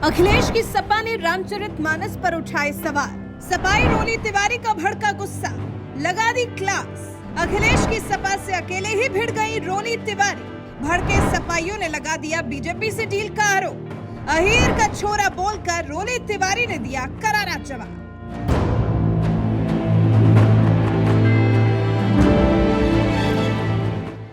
अखिलेश की सपा ने रामचरितमानस पर उठाए सवाल। सपाई रोली तिवारी का भड़का गुस्सा, लगा दी क्लास। अखिलेश की सपा से अकेले ही भिड़ गई रोली तिवारी। भड़के सपाइयों ने लगा दिया बीजेपी से डील का आरोप। अहीर का छोरा बोलकर रोली तिवारी ने दिया करारा जवाब।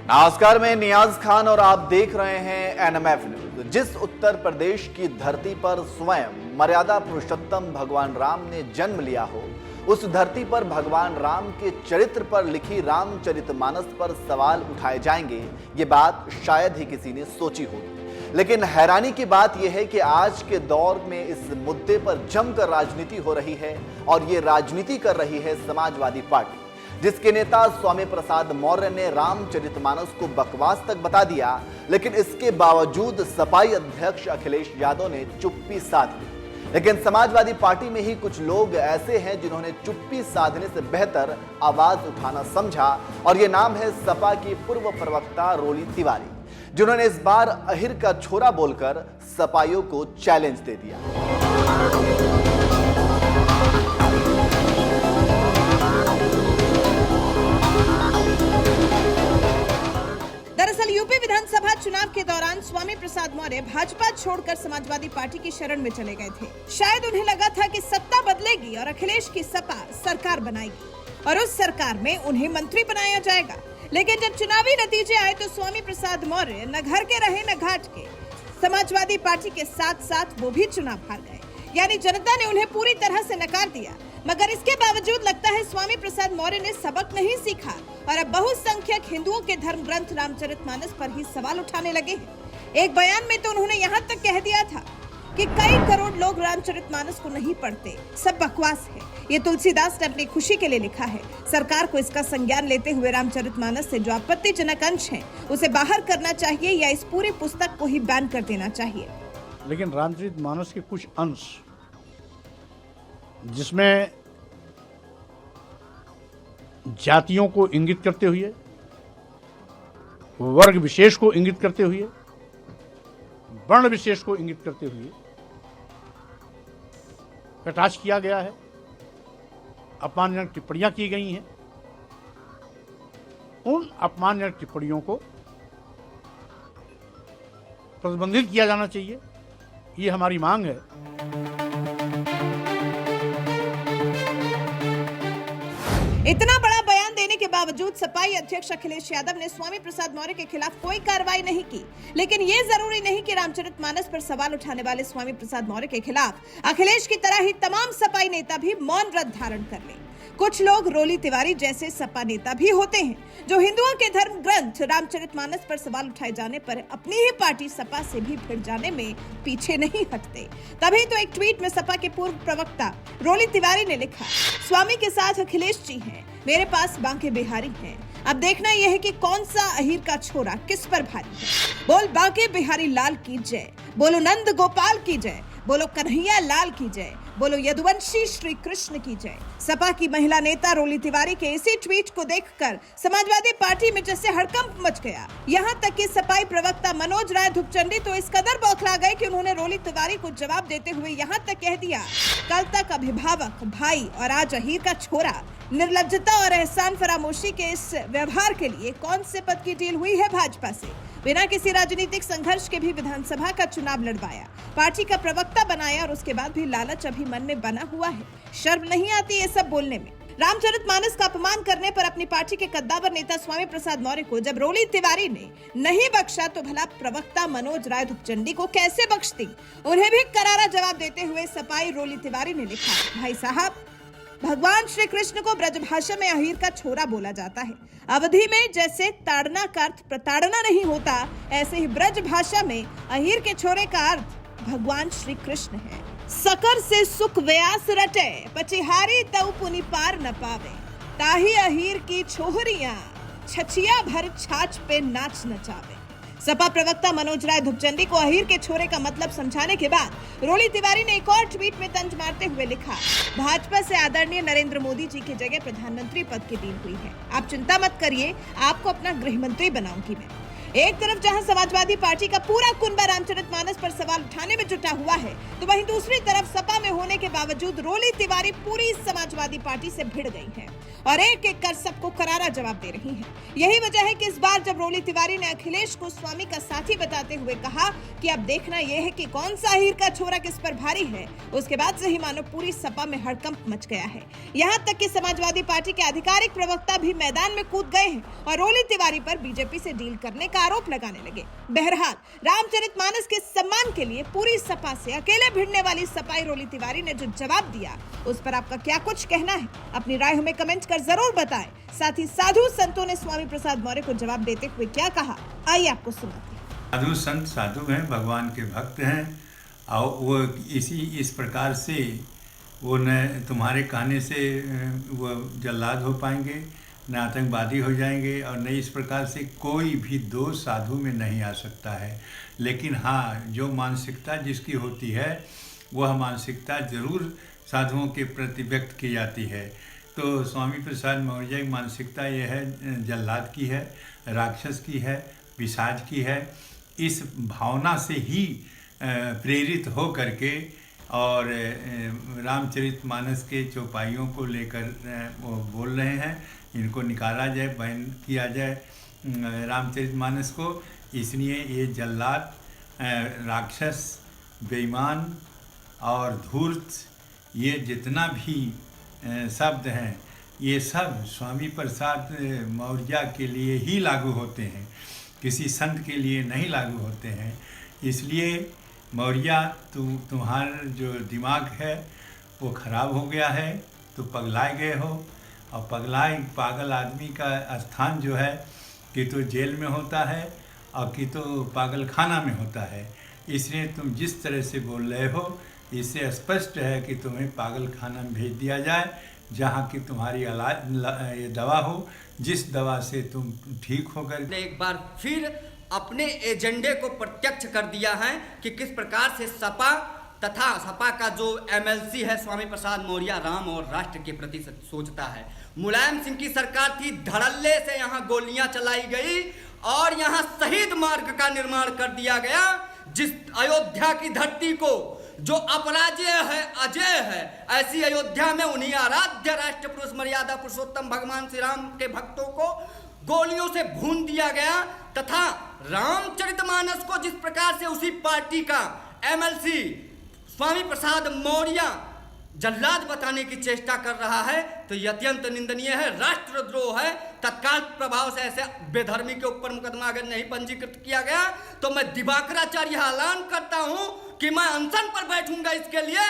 नमस्कार, मैं नियाज खान और आप देख रहे हैं एनएमएफ न्यूज। जिस उत्तर प्रदेश की धरती पर स्वयं मर्यादा पुरुषोत्तम भगवान राम ने जन्म लिया हो, उस धरती पर भगवान राम के चरित्र पर लिखी रामचरितमानस पर सवाल उठाए जाएंगे, ये बात शायद ही किसी ने सोची होगी। लेकिन हैरानी की बात यह है कि आज के दौर में इस मुद्दे पर जमकर राजनीति हो रही है और ये राजनीति कर रही है समाजवादी पार्टी, जिसके नेता स्वामी प्रसाद मौर्य ने रामचरितमानस को बकवास तक बता दिया। लेकिन इसके बावजूद सपाई अध्यक्ष अखिलेश यादव ने चुप्पी साध ली। लेकिन समाजवादी पार्टी में ही कुछ लोग ऐसे हैं जिन्होंने चुप्पी साधने से बेहतर आवाज उठाना समझा, और ये नाम है सपा की पूर्व प्रवक्ता रोली तिवारी, जिन्होंने इस बार अहिर का छोरा बोलकर सपाइयों को चैलेंज दे दिया। दरअसल यूपी विधानसभा चुनाव के दौरान स्वामी प्रसाद मौर्य भाजपा छोड़कर समाजवादी पार्टी की शरण में चले गए थे। शायद उन्हें लगा था कि सत्ता बदलेगी और अखिलेश की सपा सरकार बनाएगी और उस सरकार में उन्हें मंत्री बनाया जाएगा। लेकिन जब चुनावी नतीजे आए तो स्वामी प्रसाद मौर्य न घर के रहे न घाट के। समाजवादी पार्टी के साथ साथ वो भी चुनाव हार गए, यानी जनता ने उन्हें पूरी तरह से नकार दिया। मगर इसके बावजूद लगता है स्वामी प्रसाद मौर्य ने सबक नहीं सीखा और अब बहुसंख्यक हिंदुओं के धर्म ग्रंथ रामचरितमानस पर ही सवाल उठाने लगे हैं। एक बयान में तो उन्होंने यहाँ तक कह दिया था कि कई करोड़ लोग रामचरितमानस को नहीं पढ़ते, सब बकवास है। ये तुलसीदास ने अपनी खुशी के लिए लिखा है। सरकार को इसका संज्ञान लेते हुए रामचरितमानस से जो आपत्तिजनक अंश है उसे बाहर करना चाहिए या इस पूरी पुस्तक को ही बैन कर देना चाहिए। लेकिन रामचरितमानस के कुछ अंश जिसमें जातियों को इंगित करते हुए, वर्ग विशेष को इंगित करते हुए, वर्ण विशेष को इंगित करते हुए कटाक्ष किया गया है, अपमानजनक टिप्पणियां की गई हैं। उन अपमानजनक टिप्पणियों को प्रतिबंधित किया जाना चाहिए, ये हमारी मांग है। इतना बड़ा बयान देने के बावजूद सपाई अध्यक्ष अखिलेश यादव ने स्वामी प्रसाद मौर्य के खिलाफ कोई कार्रवाई नहीं की। लेकिन ये जरूरी नहीं कि रामचरितमानस पर सवाल उठाने वाले स्वामी प्रसाद मौर्य के खिलाफ अखिलेश की तरह ही तमाम सपाई नेता भी मौन व्रत धारण कर लें। कुछ लोग रोली तिवारी जैसे सपा नेता भी होते हैं जो हिंदुओं के धर्म ग्रंथ रामचरितमानस पर सवाल उठाए जाने पर अपनी ही पार्टी सपा से भी भिड़ जाने में पीछे नहीं हटते। तभी तो एक ट्वीट में सपा के पूर्व प्रवक्ता रोली तिवारी ने लिखा, स्वामी के साथ अखिलेश जी हैं, मेरे पास बांके बिहारी हैं। अब देखना यह है कि कौन सा अहीर का छोरा किस पर भारी है। बोल बांके बिहारी लाल की जय, बोलो नंद गोपाल की जय, बोलो कन्हैया लाल की जय, बोलो यदुवंशी श्री कृष्ण की जय। सपा की महिला नेता रोली तिवारी के इसी ट्वीट को देखकर समाजवादी पार्टी में जैसे हड़कंप मच गया। यहाँ तक कि सपाई प्रवक्ता मनोज राय धुपचंडी तो इस कदर बौखला गए कि उन्होंने रोली तिवारी को जवाब देते हुए यहाँ तक कह दिया, कल तक अभिभावक भाई और आज अहीर का छोरा। निर्लज्जता और एहसान फरामोशी के इस व्यवहार के लिए कौन से पद की डील हुई है भाजपा से? बिना किसी राजनीतिक संघर्ष के भी विधानसभा का चुनाव लड़वाया, पार्टी का प्रवक्ता बनाया और उसके बाद भी लालच अभी मन में बना हुआ है। शर्म नहीं आती ये सब बोलने में? रामचरितमानस का अपमान करने पर अपनी पार्टी के कद्दावर नेता स्वामी प्रसाद मौर्य को जब रोली तिवारी ने नहीं बख्शा तो भला प्रवक्ता मनोज राय धुपचंडी को कैसे बख्शती? उन्हें भी करारा जवाब देते हुए सपाई रोली तिवारी ने लिखा, भाई साहब, भगवान श्री कृष्ण को ब्रजभाषा में अहीर का छोरा बोला जाता है। अवधि में जैसे ताड़ना का अर्थ प्रताड़ना नहीं होता, ऐसे ही ब्रज भाषा में अहीर के छोरे का अर्थ भगवान श्री कृष्ण है। सकर से सुख व्यास रटे, पचिहारी तऊ पुनि पार न पावे, ताही अहीर की छोहरियां छछिया भर छाछ पे नाच नचावे। सपा प्रवक्ता मनोज राय धुपचंडी को अहीर के छोरे का मतलब समझाने के बाद रोली तिवारी ने एक और ट्वीट में तंज मारते हुए लिखा, भाजपा से आदरणीय नरेंद्र मोदी जी की जगह प्रधानमंत्री पद की डील हुई है। आप चिंता मत करिए, आपको अपना गृह मंत्री बनाऊंगी मैं। एक तरफ जहां समाजवादी पार्टी का पूरा कुनबा रामचरितमानस पर सवाल उठाने में जुटा हुआ है, तो वहीं दूसरी तरफ सपा में होने के बावजूद रोली तिवारी पूरी समाजवादी पार्टी से भिड़ गई हैं और एक एक कर सबको करारा जवाब दे रही हैं। यही वजह है कि इस बार जब रोली तिवारी ने अखिलेश को स्वामी का साथी बताते हुए कहा कि अब देखना यह है कि कौन सा हीर का छोरा किस पर भारी है, उसके बाद से ही मानो पूरी सपा में हड़कंप मच गया है। यहाँ तक कि समाजवादी पार्टी के आधिकारिक प्रवक्ता भी मैदान में कूद गए हैं और रोली तिवारी पर बीजेपी से डील करने का आरोप लगाने लगे। बहरहाल रामचरितमानस के सम्मान के लिए पूरी सपा से अकेले भिड़ने वाली सपाई रोली तिवारी ने जो जवाब दिया, उस पर आपका क्या कुछ कहना है? अपनी राय हमें कमेंट कर जरूर बताएं। साथ ही साधु संतों ने स्वामी प्रसाद मौर्य को जवाब देते हुए क्या कहा, आइए आपको सुनाते हैं। साधु संत साधु हैं, भगवान के भक्त हैं और वो इस प्रकार से वो न तुम्हारे कहने से वो जल्लाद हो पाएंगे, न आतंकवादी हो जाएंगे और न इस प्रकार से कोई भी दोष साधु में नहीं आ सकता है। लेकिन हाँ, जो मानसिकता जिसकी होती है वह मानसिकता जरूर साधुओं के प्रति व्यक्त की जाती है। तो स्वामी प्रसाद मौर्य की मानसिकता यह है, जल्लाद की है, राक्षस की है, पिशाच की है। इस भावना से ही प्रेरित हो करके और रामचरितमानस के चौपाइयों को लेकर वो बोल रहे हैं, इनको निकाला जाए, बैन किया जाए रामचरितमानस को। इसलिए ये जल्लाद, राक्षस, बेईमान और धूर्त, ये जितना भी शब्द हैं, ये सब स्वामी प्रसाद मौर्य के लिए ही लागू होते हैं, किसी संत के लिए नहीं लागू होते हैं। इसलिए मौर्य, तुम्हारा जो दिमाग है वो खराब हो गया है, तो पगलाए गए हो। और पागल आदमी का स्थान जो है कि तो जेल में होता है और कि तो पागल खाना में होता है। इसलिए तुम जिस तरह से बोल रहे हो, इससे स्पष्ट है कि तुम्हें पागल खाना में भेज दिया जाए, जहाँ की तुम्हारी ये दवा हो, जिस दवा से तुम ठीक होकर एक बार फिर अपने एजेंडे को प्रत्यक्ष कर दिया है कि किस प्रकार से सपा तथा सपा का जो एमएलसी है स्वामी प्रसाद मौर्य राम और राष्ट्र के प्रति सोचता है। मुलायम सिंह की सरकार थी, धड़ल्ले से यहाँ गोलियां चलाई गई और यहाँ शहीद मार्ग का निर्माण कर दिया गया। जिस अयोध्या की धरती को जो अपराजय है, अजय है, ऐसी अयोध्या में उन्हीं आराध्य राष्ट्र पुरुष मर्यादा पुरुषोत्तम भगवान श्री राम के भक्तों को गोलियों से भून दिया गया तथा रामचरितमानस को जिस प्रकार से उसी पार्टी का एमएलसी स्वामी प्रसाद मौर्य जल्लाद बताने की चेष्टा कर रहा है, तो यह अत्यंत निंदनीय है, राष्ट्रद्रोह है। तत्काल प्रभाव से ऐसे बेधर्मी के ऊपर मुकदमा अगर नहीं पंजीकृत किया गया तो मैं दिवाकराचार्य ऐलान करता हूं कि मैं अनशन पर बैठूंगा इसके लिए।